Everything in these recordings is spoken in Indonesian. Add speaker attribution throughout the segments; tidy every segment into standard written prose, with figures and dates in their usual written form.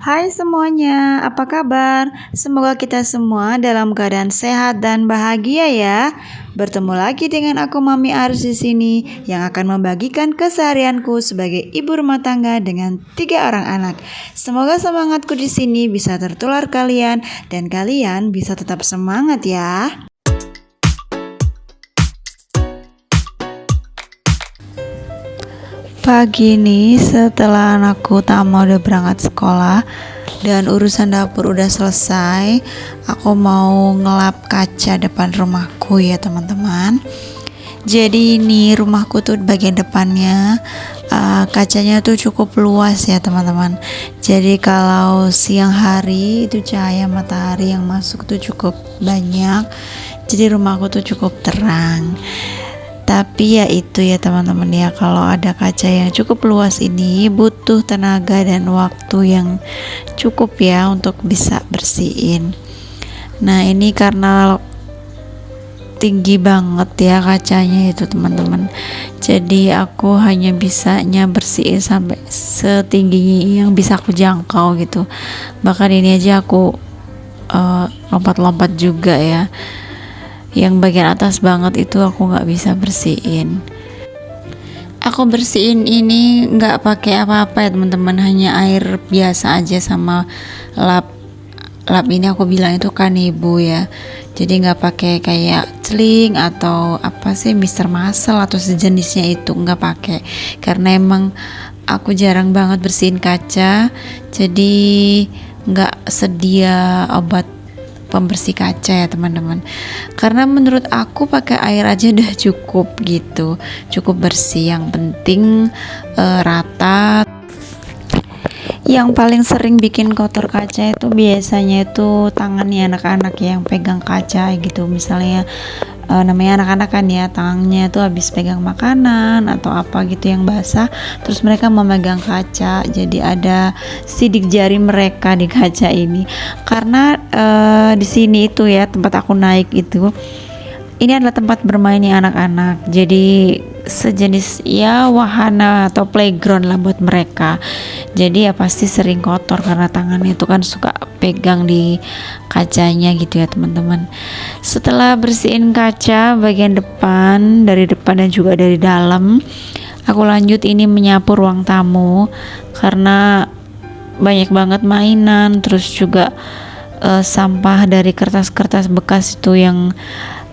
Speaker 1: Hai semuanya, apa kabar? Semoga kita semua dalam keadaan sehat dan bahagia ya. Bertemu lagi dengan aku Mami Aris di sini yang akan membagikan keseharianku sebagai ibu rumah tangga dengan 3 orang anak. Semoga semangatku di sini bisa tertular kalian dan kalian bisa tetap semangat ya. Pagi ini setelah anakku Tama udah berangkat sekolah dan urusan dapur udah selesai, aku mau ngelap kaca depan rumahku ya teman-teman. Jadi ini rumahku tuh bagian depannya kacanya tuh cukup luas ya teman-teman. Jadi kalau siang hari itu cahaya matahari yang masuk tuh cukup banyak. Jadi rumahku tuh cukup terang. Tapi ya itu ya teman-teman ya, kalau ada kaca yang cukup luas ini butuh tenaga dan waktu yang cukup ya untuk bisa bersihin. Nah ini karena tinggi banget ya kacanya itu teman-teman, jadi aku hanya bisanya bersihin sampai setinggi yang bisa aku jangkau gitu. Bahkan ini aja aku lompat-lompat juga ya, yang bagian atas banget itu aku nggak bisa bersihin. Aku bersihin ini nggak pakai apa-apa ya teman-teman, hanya air biasa aja sama lap ini aku bilang itu Kanebo ya. Jadi nggak pakai kayak celing atau apa sih Mister Muscle atau sejenisnya, itu nggak pakai karena emang aku jarang banget bersihin kaca, jadi nggak sedia obat pembersih kaca ya teman-teman, karena menurut aku pakai air aja udah cukup gitu, cukup bersih, yang penting rata. Yang paling sering bikin kotor kaca itu biasanya itu tangannya anak-anak yang pegang kaca gitu, misalnya namanya anak-anak kan ya, tangannya tuh habis pegang makanan atau apa gitu yang basah, terus mereka memegang kaca, jadi ada sidik jari mereka di kaca ini. Karena di sini itu ya tempat aku naik itu, ini adalah tempat bermainnya anak-anak, jadi sejenis ya wahana atau playground lah buat mereka. Jadi ya pasti sering kotor karena tangannya itu kan suka pegang di kacanya gitu ya teman-teman. Setelah bersihin kaca bagian depan, dari depan dan juga dari dalam, aku lanjut ini menyapu ruang tamu karena banyak banget mainan, terus juga sampah dari kertas-kertas bekas itu yang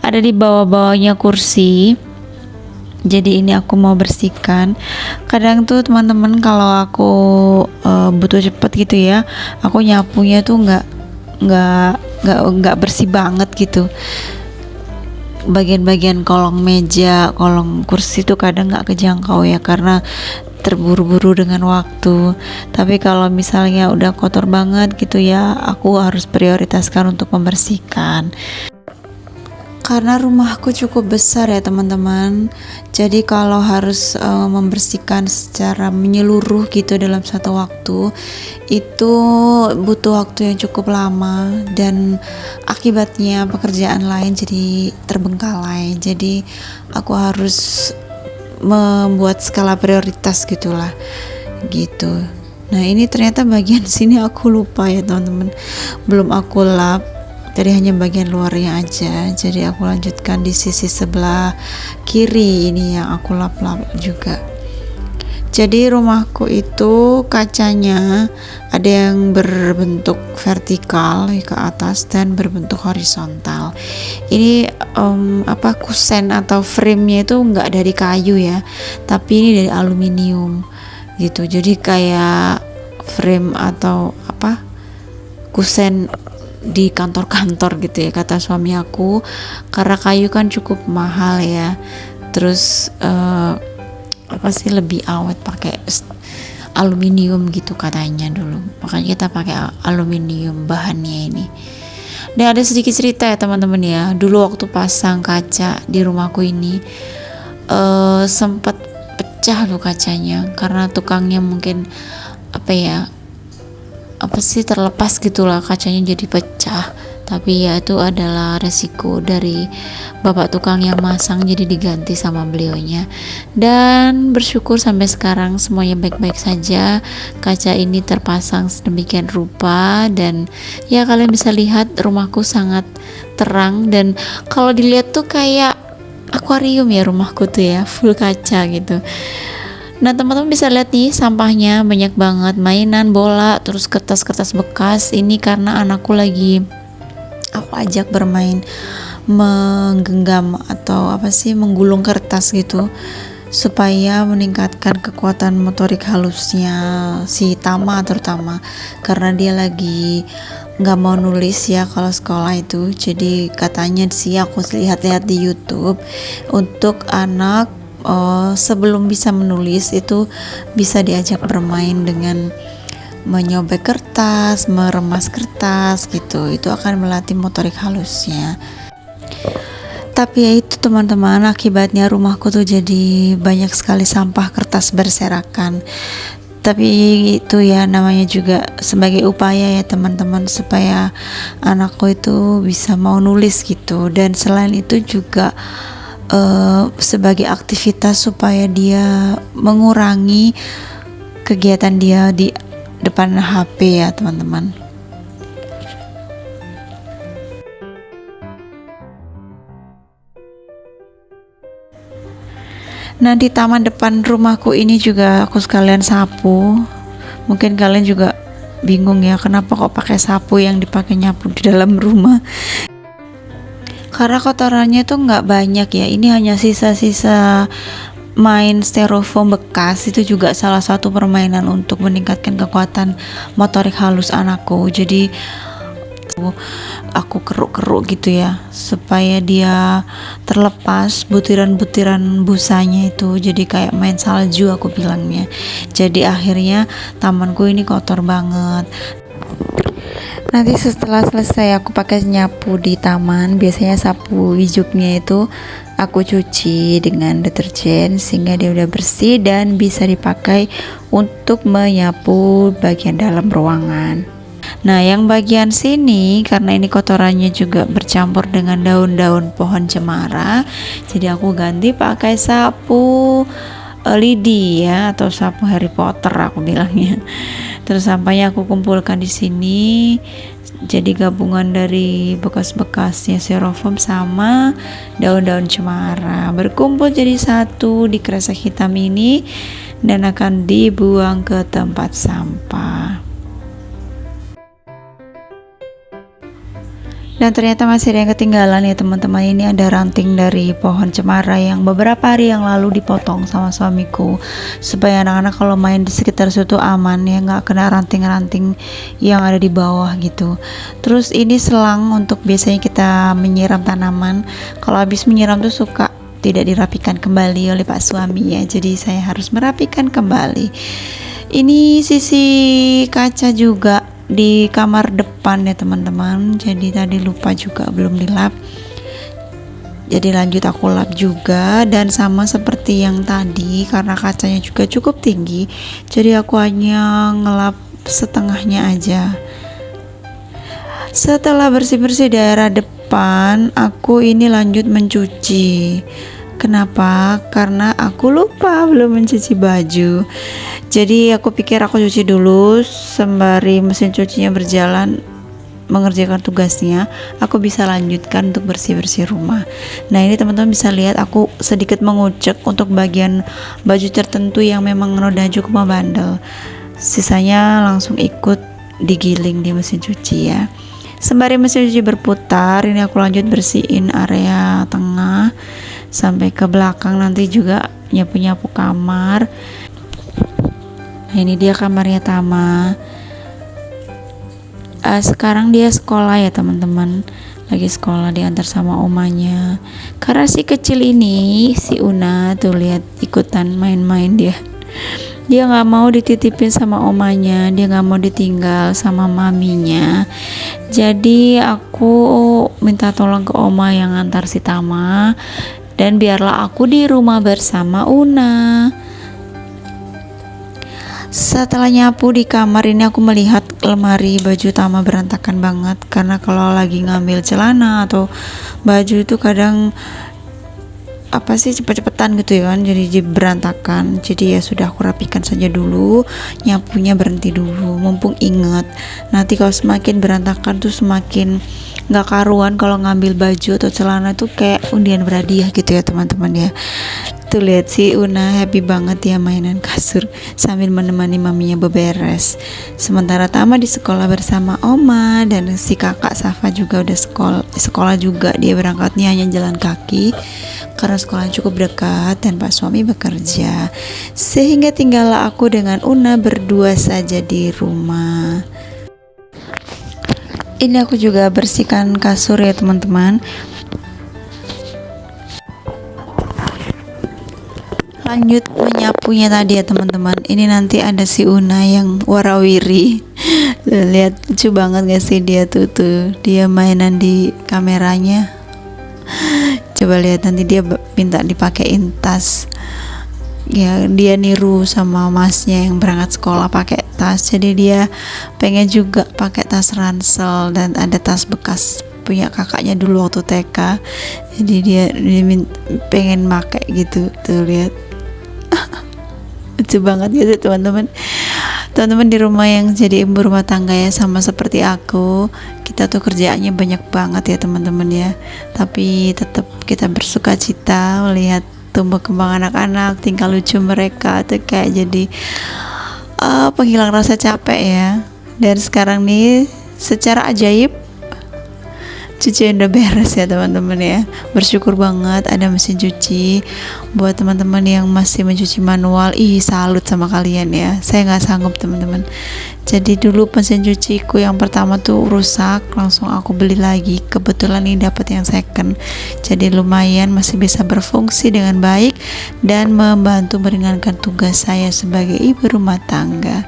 Speaker 1: ada di bawah-bawahnya kursi. Jadi ini aku mau bersihkan. Kadang tuh teman-teman kalau aku butuh cepet gitu ya, aku nyapunya tuh nggak bersih banget gitu. Bagian-bagian kolong meja, kolong kursi tuh kadang nggak kejangkau ya karena terburu-buru dengan waktu. Tapi kalau misalnya udah kotor banget gitu ya, aku harus prioritaskan untuk membersihkan. Karena rumahku cukup besar ya teman-teman, jadi kalau harus membersihkan secara menyeluruh gitu dalam satu waktu itu butuh waktu yang cukup lama, dan akibatnya pekerjaan lain jadi terbengkalai. Jadi aku harus membuat skala prioritas gitulah gitu. Nah ini ternyata bagian sini aku lupa ya teman-teman, belum aku lap. Tadi hanya bagian luarnya aja, jadi aku lanjutkan di sisi sebelah kiri ini yang aku lap-lap juga. Jadi rumahku itu kacanya ada yang berbentuk vertikal ke atas dan berbentuk horizontal. Ini kusen atau frame-nya itu enggak dari kayu ya, tapi ini dari aluminium gitu. Jadi kayak frame atau kusen di kantor-kantor gitu ya kata suami aku, karena kayu kan cukup mahal ya, terus lebih awet pakai aluminium gitu katanya dulu, makanya kita pakai aluminium bahannya ini. Dan ada sedikit cerita ya teman-teman ya, dulu waktu pasang kaca di rumahku ini sempat pecah tuh kacanya karena tukangnya mungkin terlepas gitulah, kacanya jadi pecah. tapi ya itu adalah resiko dari bapak tukang yang masang, jadi diganti sama beliaunya. Dan bersyukur sampai sekarang semuanya baik-baik saja. Kaca ini terpasang sedemikian rupa, dan ya kalian bisa lihat rumahku sangat terang, dan kalau dilihat tuh kayak akuarium ya rumahku tuh ya, full kaca gitu. Nah teman-teman bisa lihat nih, sampahnya banyak banget, mainan bola, terus kertas-kertas bekas. Ini karena anakku lagi aku ajak bermain menggenggam atau menggulung kertas gitu, supaya meningkatkan kekuatan motorik halusnya si Tama, terutama karena dia lagi nggak mau nulis ya kalau sekolah itu. Jadi katanya sih aku lihat-lihat di YouTube, untuk anak sebelum bisa menulis itu bisa diajak bermain dengan menyobek kertas, meremas kertas gitu. Itu akan melatih motorik halusnya. Tapi ya itu teman-teman, akibatnya rumahku tuh jadi banyak sekali sampah kertas berserakan. Tapi itu ya namanya juga sebagai upaya ya teman-teman, supaya anakku itu bisa mau nulis gitu. Dan selain itu juga sebagai aktivitas supaya dia mengurangi kegiatan dia di depan HP ya teman-teman. Nah di taman depan rumahku ini juga aku sekalian sapu. Mungkin kalian juga bingung ya, kenapa kok pakai sapu yang dipakai nyapu di dalam rumah. Karena kotorannya tuh nggak banyak ya, ini hanya sisa-sisa main styrofoam bekas. Itu juga salah satu permainan untuk meningkatkan kekuatan motorik halus anakku. Jadi aku keruk-keruk gitu ya, supaya dia terlepas butiran-butiran busanya itu, jadi kayak main salju aku bilangnya. Jadi akhirnya tamanku ini kotor banget. Nanti setelah selesai aku pakai nyapu di taman, biasanya sapu hijuknya itu aku cuci dengan deterjen sehingga dia udah bersih dan bisa dipakai untuk menyapu bagian dalam ruangan. Nah yang bagian sini, karena ini kotorannya juga bercampur dengan daun-daun pohon cemara, jadi aku ganti pakai sapu lidi ya, atau sapu Harry Potter aku bilangnya. Terus sampahnya aku kumpulkan di sini, jadi gabungan dari bekas-bekasnya styrofoam sama daun-daun cemara berkumpul jadi satu di kresek hitam ini dan akan dibuang ke tempat sampah. Dan ternyata masih ada yang ketinggalan ya teman-teman. Ini ada ranting dari pohon cemara yang beberapa hari yang lalu dipotong sama suamiku, supaya anak-anak kalau main di sekitar situ aman ya, nggak kena ranting-ranting yang ada di bawah gitu. Terus ini selang untuk biasanya kita menyiram tanaman. Kalau habis menyiram tuh suka tidak dirapikan kembali oleh Pak suami ya, jadi saya harus merapikan kembali. Ini sisi kaca juga di kamar depan ya teman-teman, jadi tadi lupa juga belum dilap, jadi lanjut aku lap juga. Dan sama seperti yang tadi, karena kacanya juga cukup tinggi, jadi aku hanya ngelap setengahnya aja. Setelah bersih-bersih daerah depan, aku ini lanjut mencuci. Kenapa? Karena aku lupa belum mencuci baju. Jadi aku pikir aku cuci dulu sembari mesin cucinya berjalan mengerjakan tugasnya, aku bisa lanjutkan untuk bersih-bersih rumah. Nah ini teman-teman bisa lihat aku sedikit mengucek untuk bagian baju tertentu yang memang roda cukup membandel. Sisanya langsung ikut digiling di mesin cuci ya. Sembari mesin cuci berputar, ini aku lanjut bersihin area tengah sampai ke belakang, nanti juga nyapu-nyapu kamar. Nah, ini dia kamarnya Tama. Sekarang dia sekolah ya teman-teman, lagi sekolah, diantar sama omanya. Karena si kecil ini, si Una tuh lihat ikutan main-main dia. Dia nggak mau dititipin sama omanya, dia nggak mau ditinggal sama maminya. Jadi aku minta tolong ke oma yang antar si Tama, dan biarlah aku di rumah bersama Una. Setelah nyapu di kamar ini aku melihat lemari baju Tama berantakan banget, karena kalau lagi ngambil celana atau baju itu kadang apa sih cepet-cepetan gitu ya kan, jadi berantakan. Jadi ya sudah, aku rapikan saja dulu, nyapunya berhenti dulu, mumpung ingat nanti kalau semakin berantakan tuh semakin nggak karuan kalau ngambil baju atau celana tuh kayak undian berhadiah gitu ya teman-teman ya. Tuh lihat si Una happy banget ya mainan kasur sambil menemani maminya beberes. Sementara Tama di sekolah bersama Oma, dan si kakak Safa juga udah sekolah juga. Dia berangkatnya hanya jalan kaki karena sekolahnya cukup dekat dan Pak suami bekerja. Sehingga tinggallah aku dengan Una berdua saja di rumah. Ini aku juga bersihkan kasur ya teman-teman. Lanjut menyapunya tadi ya teman-teman. Ini nanti ada si Una yang warawiri. Lihat lucu banget gak sih dia tuh dia mainan di kameranya. Coba lihat, nanti dia minta dipakein tas. Ya dia niru sama masnya yang berangkat sekolah pakai tas. Jadi dia pengen juga pakai tas ransel dan ada tas bekas punya kakaknya dulu waktu TK. Jadi dia pengen pakai gitu. Tuh lihat. Lucu banget gitu teman-teman di rumah yang jadi ibu rumah tangga ya, sama seperti aku. Kita tuh kerjaannya banyak banget ya teman-teman ya, tapi tetap kita bersuka cita melihat tumbuh kembang anak-anak, tingkah lucu mereka tuh kayak jadi penghilang rasa capek ya. Dan sekarang nih secara ajaib cucian udah beres ya teman-teman ya. Bersyukur banget ada mesin cuci. Buat teman-teman yang masih mencuci manual, salut sama kalian ya. Saya nggak sanggup teman-teman. Jadi dulu mesin cuciku yang pertama tuh rusak, langsung aku beli lagi. Kebetulan ini dapat yang second. Jadi lumayan masih bisa berfungsi dengan baik dan membantu meringankan tugas saya sebagai ibu rumah tangga.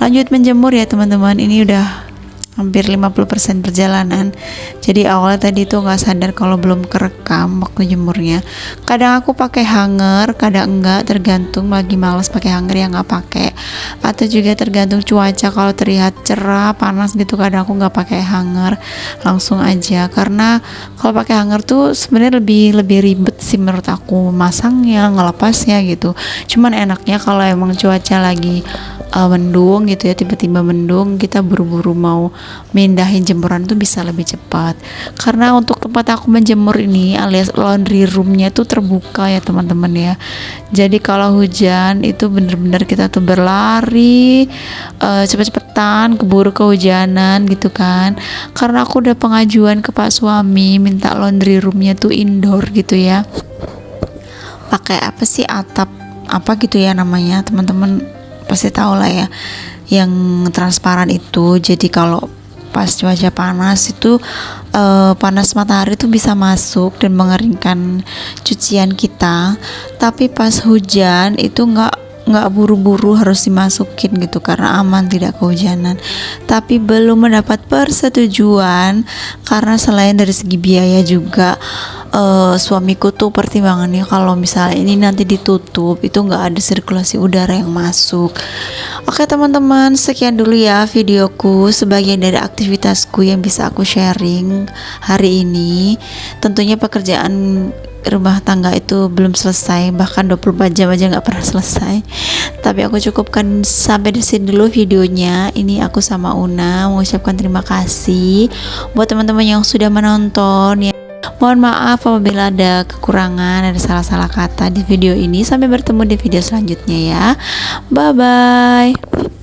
Speaker 1: Lanjut menjemur ya teman-teman. Ini udah hampir 50% perjalanan. Jadi awalnya tadi tuh nggak sadar kalau belum kerekam waktu jemurnya. Kadang aku pakai hanger, kadang enggak, tergantung lagi males pakai hanger ya nggak pakai. Atau juga tergantung cuaca, kalau terlihat cerah panas gitu kadang aku nggak pakai hanger, langsung aja. Karena kalau pakai hanger tuh sebenarnya lebih ribet sih menurut aku, masangnya, ngelepasnya gitu. Cuman enaknya kalau emang cuaca lagi mendung gitu ya, tiba-tiba mendung, kita buru-buru mau mindahin jemuran tuh bisa lebih cepat. Karena untuk tempat aku menjemur ini alias laundry roomnya tuh terbuka ya teman-teman ya. Jadi kalau hujan itu bener-bener kita tuh berlari cepet-cepetan, keburu kehujanan gitu kan. Karena aku udah pengajuan ke Pak suami minta laundry roomnya tuh indoor gitu ya, pakai apa sih, atap apa gitu ya namanya, teman-teman pasti tahu lah ya, yang transparan itu. Jadi kalau pas cuaca panas itu panas matahari itu bisa masuk dan mengeringkan cucian kita. Tapi pas hujan itu nggak buru-buru harus dimasukin gitu karena aman tidak kehujanan. Tapi belum mendapat persetujuan karena selain dari segi biaya juga suamiku tuh pertimbangannya kalau misalnya ini nanti ditutup itu nggak ada sirkulasi udara yang masuk. Oke teman-teman, sekian dulu ya videoku, sebagian dari aktivitasku yang bisa aku sharing hari ini. Tentunya pekerjaan rumah tangga itu belum selesai, bahkan 24 jam aja nggak pernah selesai. Tapi aku cukupkan sampai di sini dulu videonya. Ini aku sama Una mengucapkan terima kasih buat teman-teman yang sudah menonton ya. Mohon maaf apabila ada kekurangan, ada salah-salah kata di video ini. Sampai bertemu di video selanjutnya ya. Bye bye.